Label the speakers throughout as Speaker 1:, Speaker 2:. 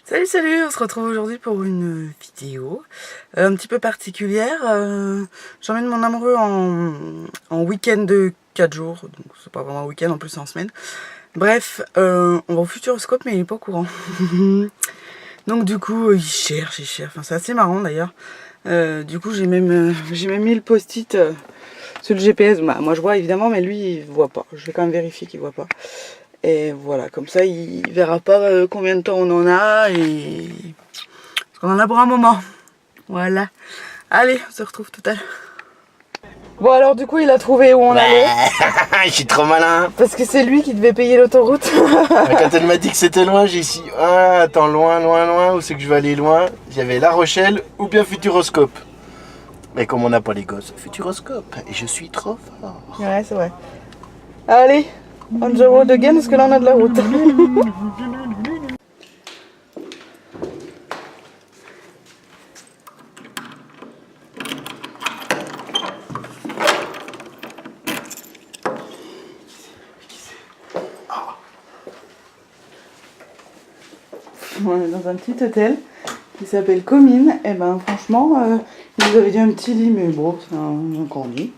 Speaker 1: Salut, salut, on se retrouve aujourd'hui pour une vidéo un petit peu particulière. J'emmène mon amoureux en week-end de 4 jours, donc c'est pas vraiment un week-end, en plus c'est en semaine. Bref, on va au Futuroscope mais il est pas au courant. Donc du coup, il cherche, enfin c'est assez marrant d'ailleurs. Du coup j'ai même mis le post-it sur le GPS. Bah, moi je vois évidemment, mais lui il voit pas. Je vais quand même vérifier qu'il voit pas. Et voilà, comme ça il verra pas combien de temps on en a et parce qu'on en a pour un moment. Voilà. Allez, on se retrouve tout à l'heure. Bon alors du coup il a trouvé où on allait.
Speaker 2: Je suis trop malin.
Speaker 1: Parce que c'est lui qui devait payer l'autoroute.
Speaker 2: Quand elle m'a dit que c'était loin, j'ai dit ah attends, loin, où c'est que je vais aller loin? J'avais La Rochelle ou bien Futuroscope. Mais comme on n'a pas les gosses, Futuroscope. Et je suis trop fort.
Speaker 1: Ouais, c'est vrai. Allez, on the road again parce que là on a de la route. On est dans un petit hôtel qui s'appelle Comines. Et ben franchement, ils nous avaient dit un petit lit, mais bon, c'est un grand lit.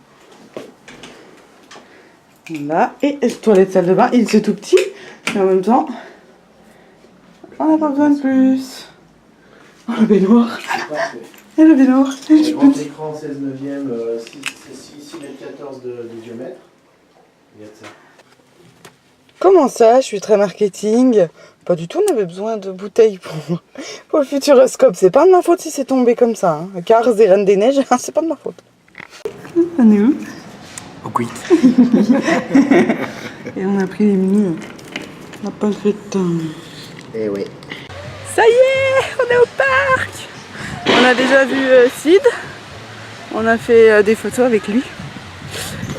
Speaker 1: Voilà, et toilette, salle de bain, c'est tout petit, mais en même temps, on n'a pas besoin de plus. Oh, le baignoire. Et le baignoire.
Speaker 2: Le grand écran 16 neuvième, 6 mètres 14 de diamètre. Il y a de ça.
Speaker 1: Comment ça, je suis très marketing? Pas du tout, on avait besoin de bouteilles pour le Futuroscope. C'est pas de ma faute si c'est tombé comme ça. Hein. Cars et Reines des Neiges, c'est pas de ma faute. On est où?
Speaker 2: Au quid.
Speaker 1: Et on a pris les menus. On n'a pas fait de temps.
Speaker 2: Eh oui.
Speaker 1: Ça y est, on est au parc. On a déjà vu Sid. On a fait des photos avec lui.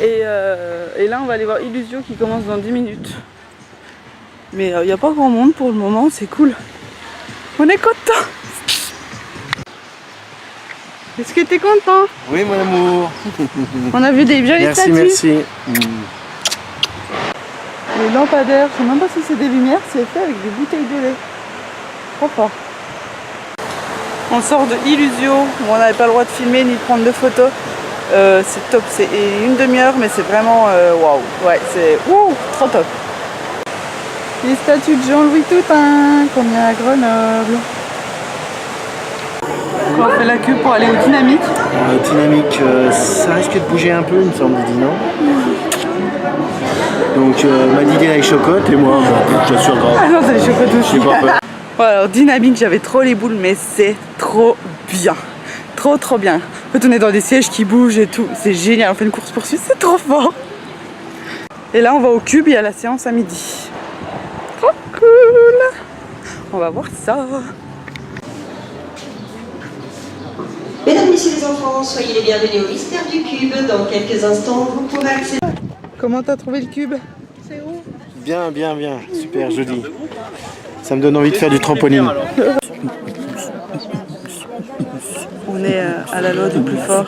Speaker 1: Et là, on va aller voir Illusio qui commence dans 10 minutes. Mais il n'y a pas grand monde pour le moment, c'est cool. On est content. Est-ce que t'es content?
Speaker 2: Oui, mon amour.
Speaker 1: On a vu des jolies statues.
Speaker 2: Merci.
Speaker 1: Les lampadaires, je sais même pas si c'est des lumières, c'est fait avec des bouteilles de lait. Trop fort. On sort de Illusio, où on n'avait pas le droit de filmer ni de prendre de photos. C'est top, c'est une demi-heure, mais c'est vraiment waouh. Ouais, c'est trop top. Les statues de Jean-Louis Toutain, qu'on y a à Grenoble. On fait la queue pour aller au Dynamique.
Speaker 2: Dynamique, ça risque de bouger un peu, il me semble, dit non. Donc, m'a dit les chocottes et moi, j'assure grave.
Speaker 1: Ah non, t'as les chocottes aussi.
Speaker 2: J'ai pas peur.
Speaker 1: Bon, alors Dynamique, j'avais trop les boules, mais c'est trop bien. Trop bien. En fait, on est dans des sièges qui bougent et tout. C'est génial, on fait une course-poursuite, c'est trop fort. Et là, on va au Cube, il y a la séance à midi. Trop cool. On va voir ça.
Speaker 3: Mesdames, Messieurs les enfants, soyez les bienvenus au mystère du Cube. Dans quelques instants, vous pourrez accéder.
Speaker 1: Comment t'as trouvé le Cube? C'est où?
Speaker 2: Bien, super joli. Ça me donne envie de faire du trampoline.
Speaker 1: On est à la loi du plus fort.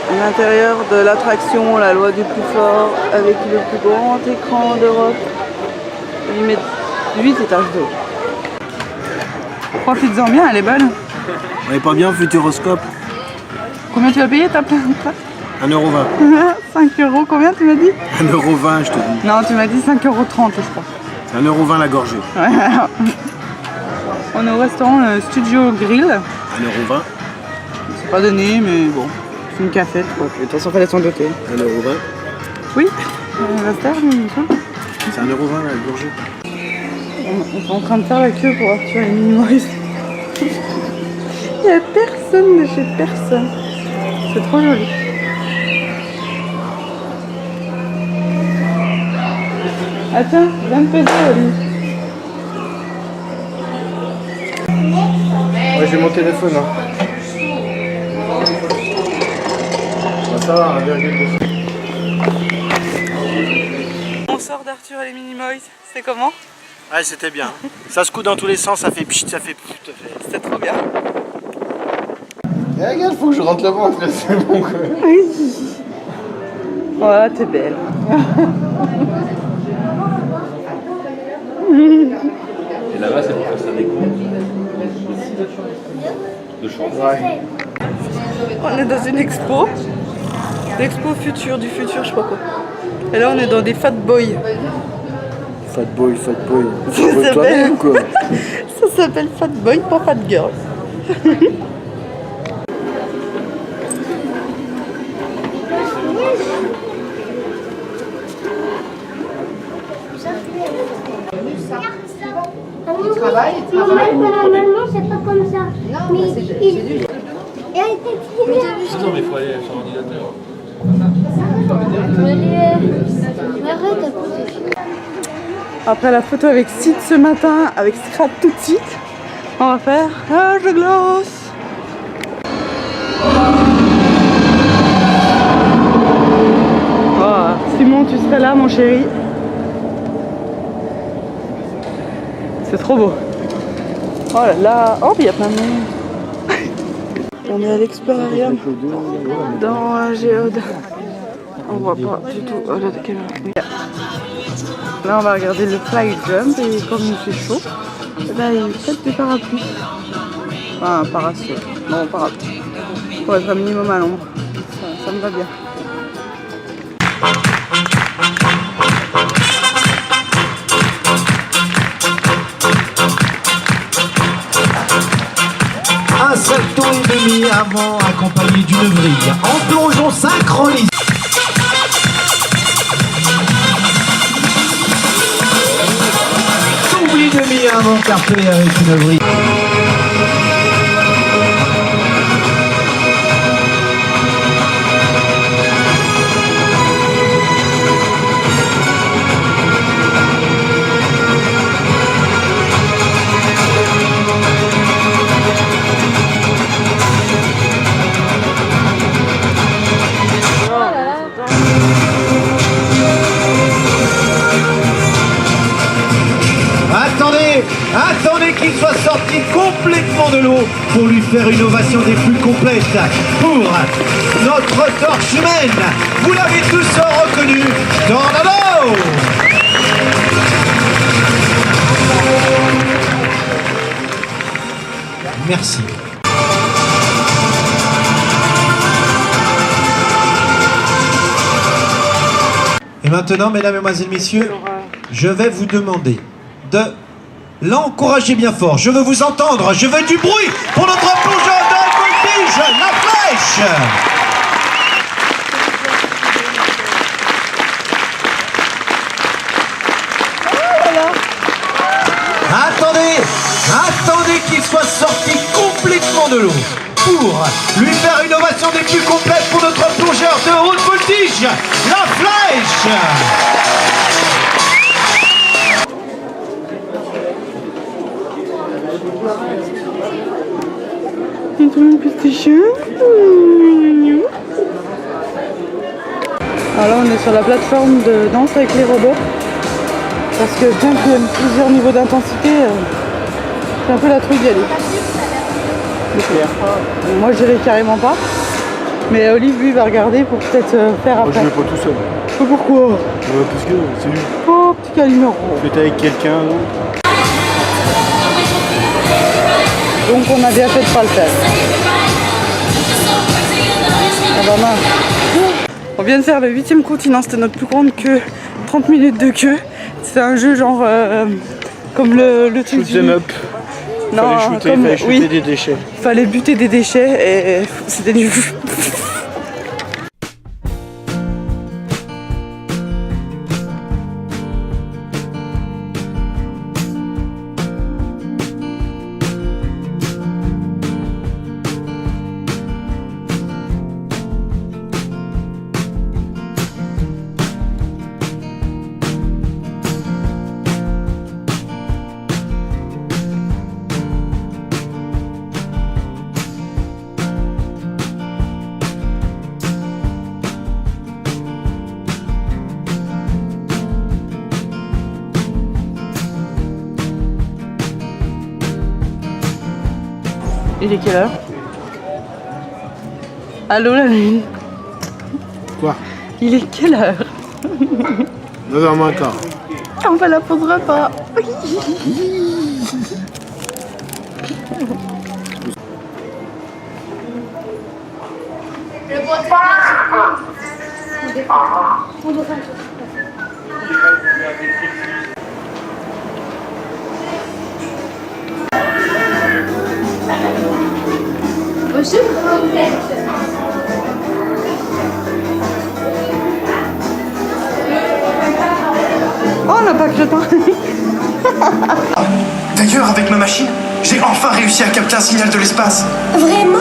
Speaker 1: À l'intérieur de l'attraction, la loi du plus fort, avec le plus grand écran d'Europe. Ils mettent 8 étages d'eau. Profites-en bien, elle est bonne.
Speaker 2: On est pas bien, Futuroscope.
Speaker 1: Combien tu vas payer ta place?
Speaker 2: 1,20 €.
Speaker 1: 5 €, combien tu m'as dit?
Speaker 2: 1,20 €, je te dis.
Speaker 1: Non, tu m'as dit 5,30 €, je crois.
Speaker 2: C'est 1,20 € la gorgée.
Speaker 1: Ouais. On est au restaurant Studio Grill.
Speaker 2: 1,20 €.
Speaker 1: C'est pas donné, mais bon, c'est une cafette quoi. De toute façon, fallait s'en doter.
Speaker 2: 1,20 €.
Speaker 1: Oui, on va se faire, il me semble.
Speaker 2: C'est 1,20 € la gorgée.
Speaker 1: On est en train de faire la queue pour Arthur et Minimoys. Il n'y a personne de chez personne. C'est trop joli. Attends, viens me peser, Oli.
Speaker 2: Ouais, j'ai mon téléphone. Hein. Ça va, 1,2 €.
Speaker 1: On sort d'Arthur et les Minimoys. C'est comment?
Speaker 2: Ouais, c'était bien. Ça se coud dans tous les sens, ça fait pchit, ça fait pchit.
Speaker 1: C'était trop bien.
Speaker 2: Eh, regarde, faut que je rentre là-bas après, c'est bon quoi.
Speaker 1: Oui. Oh, t'es belle.
Speaker 4: Et là-bas, c'est pour faire ça des cours de chant.
Speaker 2: Ouais.
Speaker 1: On est dans une expo. L'expo future, du futur, je sais pas quoi. Et là, on est dans des fat boys.
Speaker 2: Fat boy.
Speaker 1: Ça s'appelle...
Speaker 2: quoi.
Speaker 1: Ça s'appelle fat boy, pas fat girl.
Speaker 5: Normalement, c'est pas comme ça. Mais il...
Speaker 4: Non, mais il faut aller sur l'ordinateur.
Speaker 5: Arrête à poser.
Speaker 1: Après la photo avec Sid ce matin, avec Scrat tout de suite, on va faire un jeu de glace. Oh, Simon, tu serais là, mon chéri. C'est trop beau. Oh là là, oh, il y a plein de monde. On est à l'Explorarium dans un géode. On voit pas du tout. Oh là, de quelle heure? Oui. Là, on va regarder le fly jump et comme il fait chaud, eh ben, il fait des parapluies. Enfin, un parasol. Non, parapluie. Pour être un minimum à l'ombre. Ça me va bien.
Speaker 6: Un salto et demi avant accompagné d'une vrille en plongeon synchronisé. Double et demi avant carpé avec une vrille. Attendez qu'il soit sorti complètement de l'eau pour lui faire une ovation des plus complètes pour notre torche humaine. Vous l'avez tous reconnu, Tornado! Merci. Et maintenant, mesdames, mesdemoiselles, messieurs, je vais vous demander de l'encourager bien fort. Je veux vous entendre. Je veux du bruit pour notre plongeur de voltige, la flèche. Attendez qu'il soit sorti complètement de l'eau pour lui faire une ovation des plus complètes pour notre plongeur de haute voltige, la flèche.
Speaker 1: Alors là on est sur la plateforme de danse avec les robots. Parce que bien qu'il y ait plusieurs niveaux d'intensité, c'est un peu la trouille d'y aller. Moi je dirais carrément pas. Mais Olive lui va regarder pour peut-être faire après.
Speaker 2: Moi je vais pas tout seul.
Speaker 1: Pourquoi?
Speaker 2: Parce que c'est lui.
Speaker 1: Oh petit calimero.
Speaker 2: Peut-être avec quelqu'un d'autre.
Speaker 1: Donc on a bien fait de pas le faire. Ah bah mince. On vient de faire le 8e continent, c'était notre plus grande queue. 30 minutes de queue. C'est un jeu genre comme le truc
Speaker 2: Shoot them up.
Speaker 1: Non,
Speaker 2: fallait shooter des déchets.
Speaker 1: Fallait buter des déchets et c'était du jeu. Il est quelle heure? Allô la lune?
Speaker 2: Quoi?
Speaker 1: Il est quelle heure?
Speaker 2: 2h moins quart.
Speaker 1: On va la posera pas. Oh, on n'a pas que le temps.
Speaker 6: D'ailleurs, avec ma machine, j'ai enfin réussi à capter un signal de l'espace.
Speaker 5: Vraiment?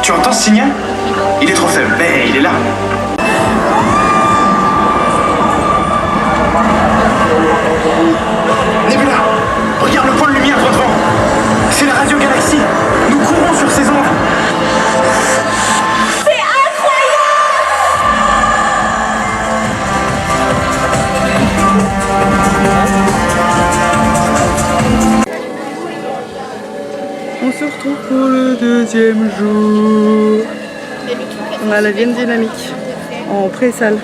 Speaker 6: Tu entends ce signal? Il est trop faible, mais il est là. Nebula, regarde le point de lumière droit devant. C'est la radio Galaxie. Nous courons sur ses ondes.
Speaker 1: On se retrouve pour le deuxième jour. On a la Vienne Dynamique en pré-salle.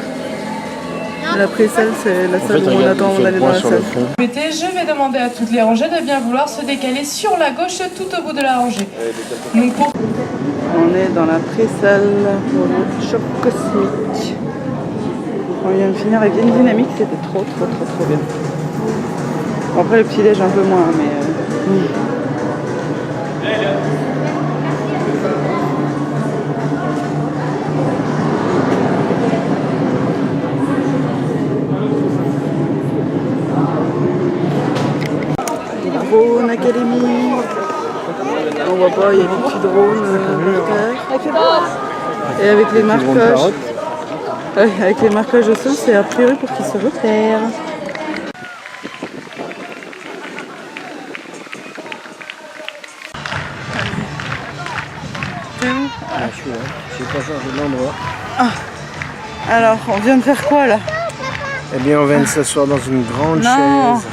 Speaker 1: La pré-salle, c'est la salle où on attend d'aller dans la salle.
Speaker 7: Je vais demander à toutes les rangées de bien vouloir se décaler sur la gauche tout au bout de la rangée. Donc pour...
Speaker 1: On est dans la pré-salle pour le choc cosmique. On vient de finir avec Vienne Dynamique, c'était trop bien. Bon, après le petit déj un peu moins, mais... Drone Academy. On voit pas, il y a des petits drones par terre. Et avec les marquages. Avec les marquages au sol, c'est a priori pour qu'ils se repèrent. T'es où?
Speaker 2: Ah, je suis là. J'ai pas changé d'endroit.
Speaker 1: Alors, on vient de faire quoi là?
Speaker 2: Eh bien, on vient de s'asseoir dans une grande
Speaker 1: Non.
Speaker 2: chaise.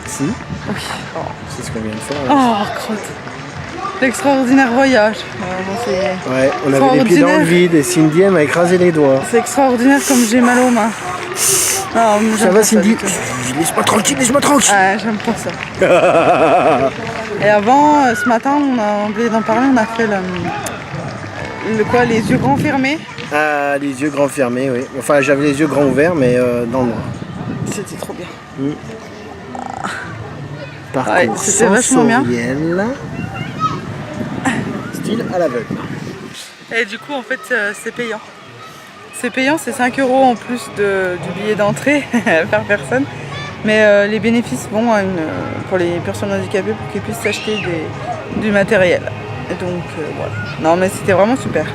Speaker 2: Si,
Speaker 1: Oui.
Speaker 2: c'est ce qu'on vient de faire. Là.
Speaker 1: Oh, crotte. L'extraordinaire voyage.
Speaker 2: Ouais, on avait les pieds dans le vide et Cindy elle m'a écrasé les doigts.
Speaker 1: C'est extraordinaire comme j'ai mal aux mains. Non, mais
Speaker 2: Ça
Speaker 1: j'aime
Speaker 2: va
Speaker 1: pas
Speaker 2: Cindy?
Speaker 1: du tout.
Speaker 2: Laisse-moi tranquille, laisse-moi tranquille.
Speaker 1: Ouais, j'aime pas ça. Et avant, ce matin, on a oublié d'en parler, on a fait quoi, les yeux grands fermés.
Speaker 2: Ah, les yeux grands fermés, oui. Enfin, j'avais les yeux grands ouverts, mais dans le noir.
Speaker 1: C'était trop bien.
Speaker 2: Parcours
Speaker 1: Ouais, c'était vachement bien.
Speaker 2: sensoriel. Style à l'aveugle.
Speaker 1: Et du coup, en fait, c'est payant. C'est payant, c'est 5 € en plus du billet d'entrée par personne. Mais les bénéfices vont pour les personnes handicapées pour qu'ils puissent s'acheter du matériel. Et donc, voilà. Non, mais c'était vraiment super.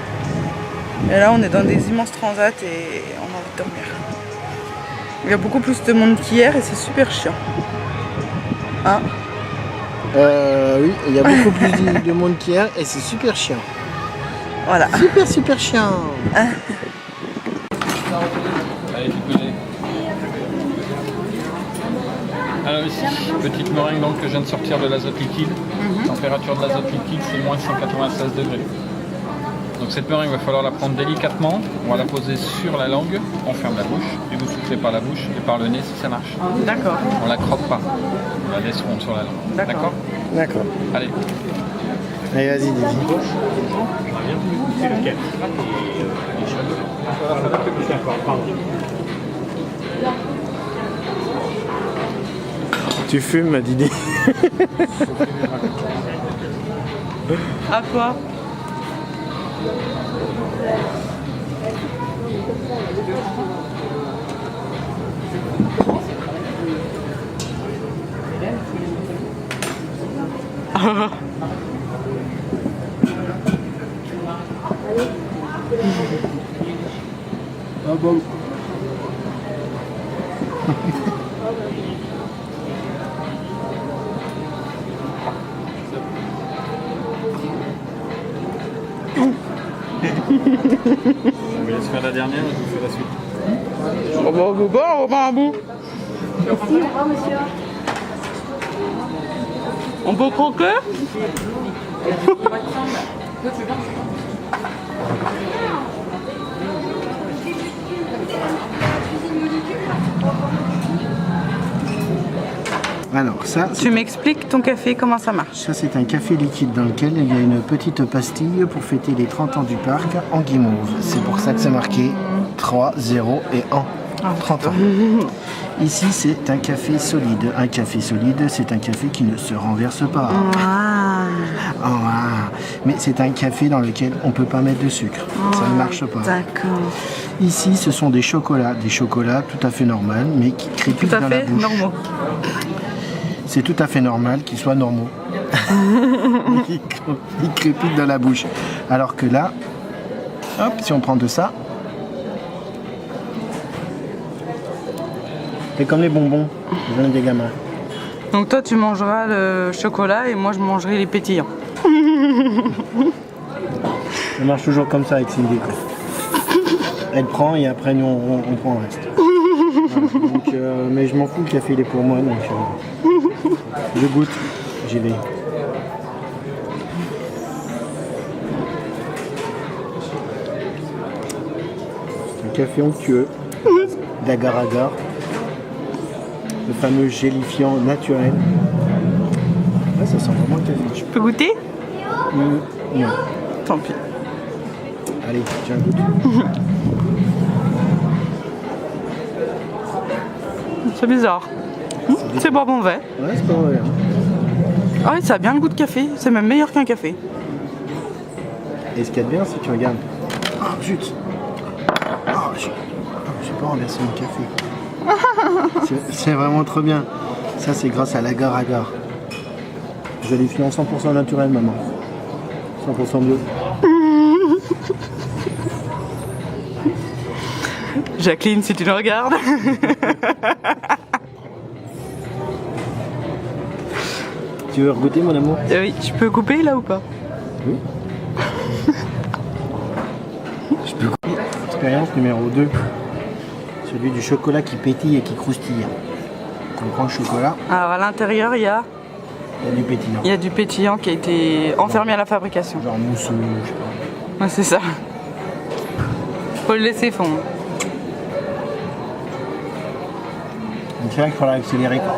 Speaker 1: Et là, on est dans des immenses transats et on a envie de dormir. Il y a beaucoup plus de monde qu'hier et c'est super chiant. Hein?
Speaker 2: Oui, il y a beaucoup plus de monde qu'hier et c'est super chiant.
Speaker 1: Voilà.
Speaker 2: Super chiant.
Speaker 4: Allez, tu peux aller. Alors ici, petite meringue donc que je viens de sortir de l'azote liquide. Température de l'azote liquide, c'est moins 196 degrés. Donc cette meringue, il va falloir la prendre délicatement. On va la poser sur la langue, on ferme la bouche et vous soufflez par la bouche et par le nez si ça marche.
Speaker 1: D'accord.
Speaker 4: On la croque pas, on la laisse ronde sur la langue.
Speaker 1: D'accord.
Speaker 2: D'accord.
Speaker 4: Allez.
Speaker 2: Allez, vas-y, Didi. Tu fumes, Didi.
Speaker 1: À quoi?
Speaker 2: Ah bon.
Speaker 4: On va laisser faire la dernière et je vous fais la suite.
Speaker 1: On va au bord, on va à bout.
Speaker 5: Merci, au revoir monsieur.
Speaker 1: On peut croquer?
Speaker 2: Alors ça,
Speaker 1: Tu m'expliques ton café, comment ça marche?
Speaker 2: ça c'est un café liquide dans lequel il y a une petite pastille pour fêter les 30 ans du parc en guimauve. C'est pour ça que c'est marqué 3, 0 et 1. 30 ans. Ici c'est un café solide. Un café solide, c'est un café qui ne se renverse pas. Mais c'est un café dans lequel on ne peut pas mettre de sucre. Ça ne marche pas.
Speaker 1: D'accord.
Speaker 2: Ici ce sont des chocolats tout à fait normaux, mais qui crépitent
Speaker 1: Tout à
Speaker 2: dans la
Speaker 1: fait
Speaker 2: bouche.
Speaker 1: normaux.
Speaker 2: C'est tout à fait normal qu'ils soient normaux. Ils crépitent dans la bouche. Alors que là, hop, si on prend de ça, c'est comme les bonbons, les jeunes des gamins.
Speaker 1: Donc toi tu mangeras le chocolat et moi je mangerai les pétillants.
Speaker 2: Ça marche toujours comme ça avec Cindy, quoi. Elle prend et après nous on prend le reste. Voilà. Donc, mais je m'en fous, le café il est pour moi, donc je goûte, j'y vais. C'est un café onctueux d'agar-agar, le fameux gélifiant naturel. Ouais, ça sent vraiment le café.
Speaker 1: Tu peux goûter?
Speaker 2: Non.
Speaker 1: Tant pis.
Speaker 2: Allez, tiens, goûte.
Speaker 1: C'est bizarre. C'est pas mauvais.
Speaker 2: Ouais, c'est pas vrai. Hein.
Speaker 1: Ah oui, ça a bien le goût de café. C'est même meilleur qu'un café.
Speaker 2: Et ce qu'il y a de bien, c'est que tu regardes. Ah, zut. Ah, j'ai pas renversé mon café. C'est vraiment trop bien. Ça, c'est grâce à l'agar-agar. Je l'ai fait en 100% naturel, maman. 100% bio.
Speaker 1: Jacqueline, si tu nous regardes.
Speaker 2: Tu veux regoûter, mon amour?
Speaker 1: Oui, je peux couper là ou pas?
Speaker 2: Oui. Je peux goûter. Expérience numéro 2. Celui du chocolat qui pétille et qui croustille. On prend le chocolat,
Speaker 1: Alors à l'intérieur, il y a
Speaker 2: du pétillant.
Speaker 1: du pétillant qui a été enfermé à la fabrication.
Speaker 2: Genre mousseux, je sais pas.
Speaker 1: Ouais, c'est ça. Faut le laisser fondre.
Speaker 2: Donc c'est vrai qu'il faudra accélérer, quoi.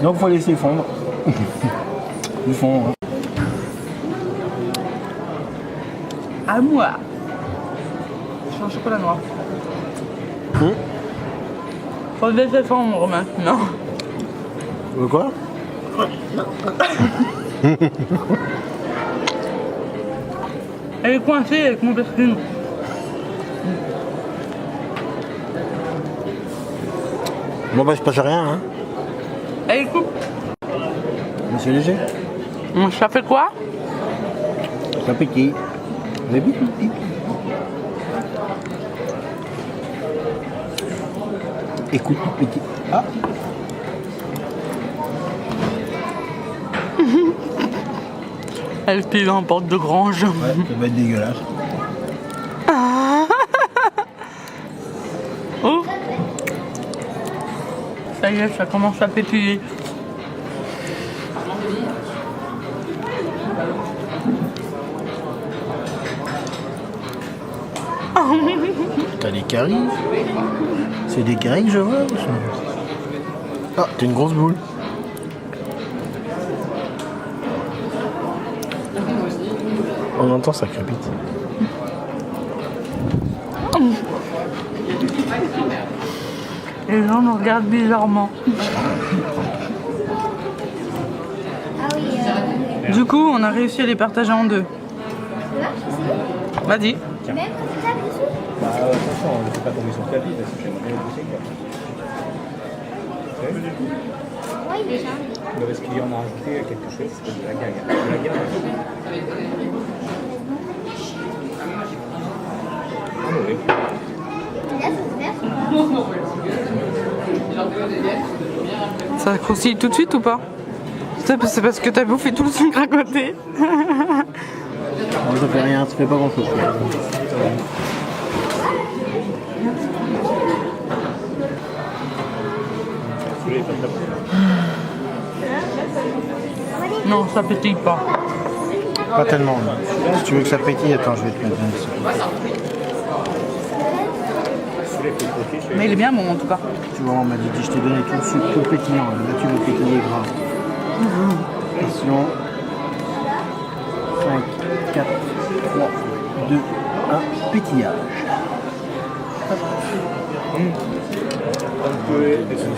Speaker 2: Donc faut laisser fondre. Du fond. Hein.
Speaker 1: À moi. Je suis en chocolat noir. Faut le laisser fondre maintenant.
Speaker 2: Quoi?
Speaker 1: Elle est coincée avec mon perfume.
Speaker 2: Bon bah je passe rien, hein.
Speaker 1: Elle coupe.
Speaker 2: Mais c'est léger.
Speaker 1: Ça fait quoi?
Speaker 2: Ça pétille. Mais vite. Écoute, pétille. Ah.
Speaker 1: Elle pile en porte de grange.
Speaker 2: Ouais, ça va être dégueulasse.
Speaker 1: Oh. Ça y est, ça commence à pétiller.
Speaker 2: T'as des caries? C'est des caries que je vois? Ah, t'es une grosse boule. On entend ça crépite.
Speaker 1: Les gens nous regardent bizarrement. Du coup, on a réussi à les partager en deux. Vas-y.
Speaker 8: Bah attention, on ne fait pas tomber sur le tapis parce que j'aimerais bien le pousser quoi. Est-ce qu'il y en a rajouté quelque chose? C'est de la gague. De la gague. Ah oui.
Speaker 1: Ça croustille tout de suite ou pas? C'est parce que t'as bouffé tout le sucre à côté.
Speaker 2: Ça fait rien, ça fait pas grand chose.
Speaker 1: Non, ça pétille pas.
Speaker 2: Pas tellement. Non. Si tu veux que ça pétille, attends, je vais te mettre un dessus.
Speaker 1: Mais il est bien bon en tout cas.
Speaker 2: Tu vois, on m'a dit, je t'ai donné tout le sucre, tout pétillant. Là, tu veux pétiller grave. Attention. 5, 4, 3, 2, 1, pétillage.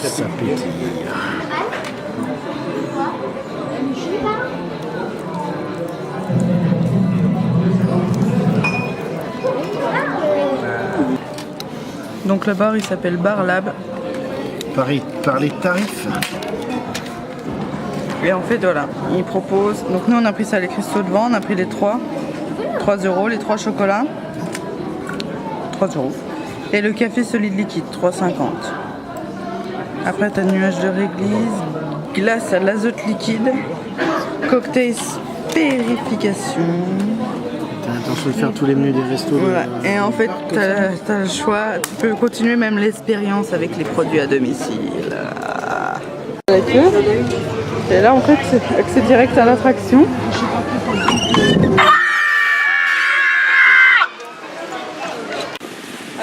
Speaker 2: Ça pétille.
Speaker 1: Donc le bar il s'appelle Bar Lab.
Speaker 2: Par les tarifs.
Speaker 1: Et en fait voilà, il propose. Donc nous on a pris ça les cristaux de vent, on a pris les 3 €, les 3 chocolats. 3 €. Et le café solide liquide, 3,50 €. Après t'as nuage de réglisse, glace à l'azote liquide, cocktail pérification.
Speaker 2: T'as l'intention de faire tous les menus des restos.
Speaker 1: Voilà. Et en fait t'as le choix, tu peux continuer même l'expérience avec les produits à domicile. Avec eux. Et là en fait c'est accès direct à l'attraction.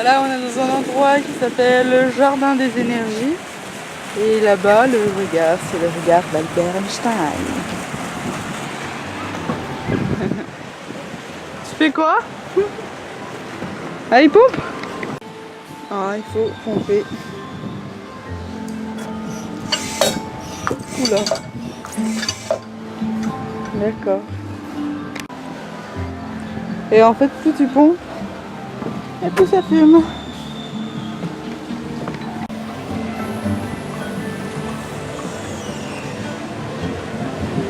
Speaker 1: Là on est dans un endroit qui s'appelle le Jardin des Énergies. Et là-bas le regard, c'est le regard d'Albert Einstein. Tu fais quoi? Ah il pompe? Ah il faut pomper. Oula. D'accord. Et en fait plus tu pompes, et plus ça fume.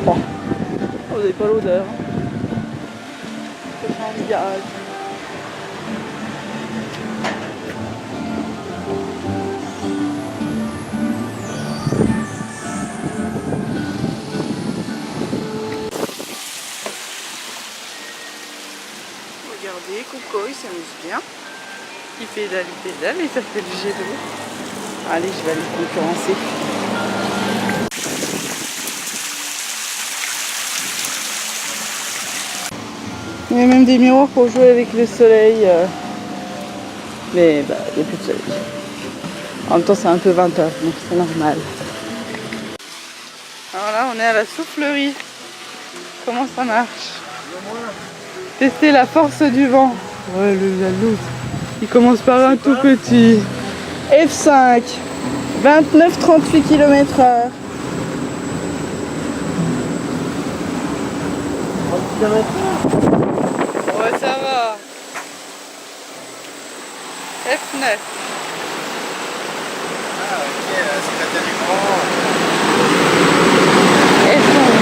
Speaker 1: Oh. Vous n'avez pas l'odeur. Ça sent le gaz. Regardez, Coco il s'amuse bien. Il pédale et ça fait le jet d'eau. Allez, je vais aller concurrencer. Il y a même des miroirs pour jouer avec le soleil. Mais bah, il n'y a plus de soleil. En même temps, c'est un peu 20 h, donc c'est normal. Alors là, on est à la soufflerie. Comment ça marche? Tester la force du vent. Ouais, la loose. Il commence par un tout petit. F5. 29-38 km/h.
Speaker 2: 30 km/h.
Speaker 1: Ouais, ça va. F9.
Speaker 2: Ah, ok, c'est pas tellement.
Speaker 1: F11.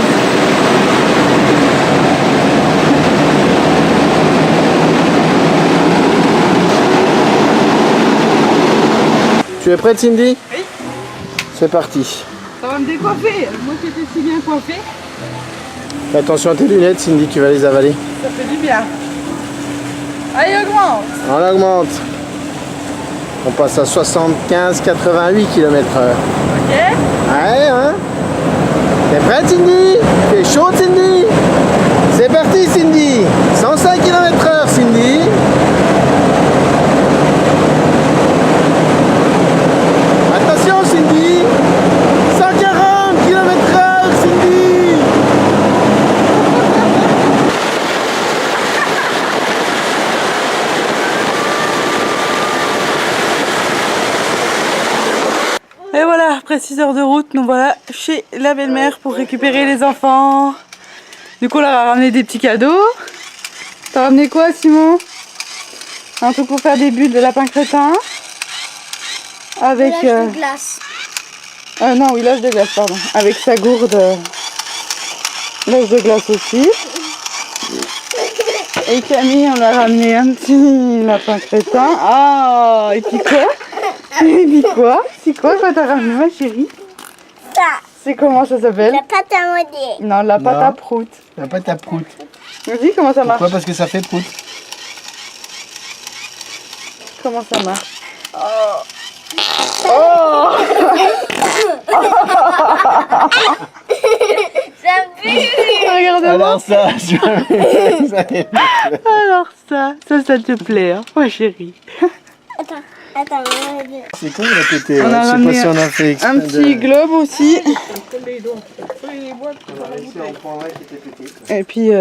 Speaker 2: Tu es prête, Cindy?
Speaker 1: Oui.
Speaker 2: C'est parti.
Speaker 1: Ça va me décoiffer. Moi qui étais si bien coiffée.
Speaker 2: Fais attention à tes lunettes, Cindy, tu vas les avaler.
Speaker 1: Ça fait du bien. Allez, augmente.
Speaker 2: On augmente. On passe à 75-88 km/h.
Speaker 1: Ok.
Speaker 2: Ouais, hein? T'es prête, Cindy? T'es chaud, Cindy? C'est parti, Cindy. 105 km/h, Cindy. Attention, Cindy. 140 km/h, Cindy.
Speaker 1: Et voilà, après 6 heures de route, nous voilà chez la belle-mère pour récupérer les enfants. Du coup, on leur a ramené des petits cadeaux. T'as ramené quoi, Simon? Un truc pour faire des bulles de lapin crétin. Avec...
Speaker 5: de glace.
Speaker 1: non, oui, l'âge de glace, pardon. Avec sa gourde. L'âge de glace aussi. Et Camille, on a ramené un petit lapin crétin. Ah, et puis quoi? Et puis quoi? C'est quoi quand t'as ramené ma chérie?
Speaker 5: Ça,
Speaker 1: C'est comment ça s'appelle?
Speaker 5: la pâte à modeler.
Speaker 1: Non, la pâte
Speaker 2: Non.
Speaker 1: à prout.
Speaker 2: La pâte à prout.
Speaker 1: Vas-y, comment ça marche?
Speaker 2: Pourquoi? Parce que ça fait prout.
Speaker 1: Comment ça marche?
Speaker 5: Ça pue.
Speaker 1: Regarde-moi.
Speaker 2: Alors ça,
Speaker 1: Alors ça te plaît, hein, ma chérie.
Speaker 5: Attends,
Speaker 2: c'est con, on a pété.
Speaker 1: On a
Speaker 2: Je sais pas
Speaker 1: ramené
Speaker 2: si on a fait exprès
Speaker 1: un petit globe aussi. Et puis...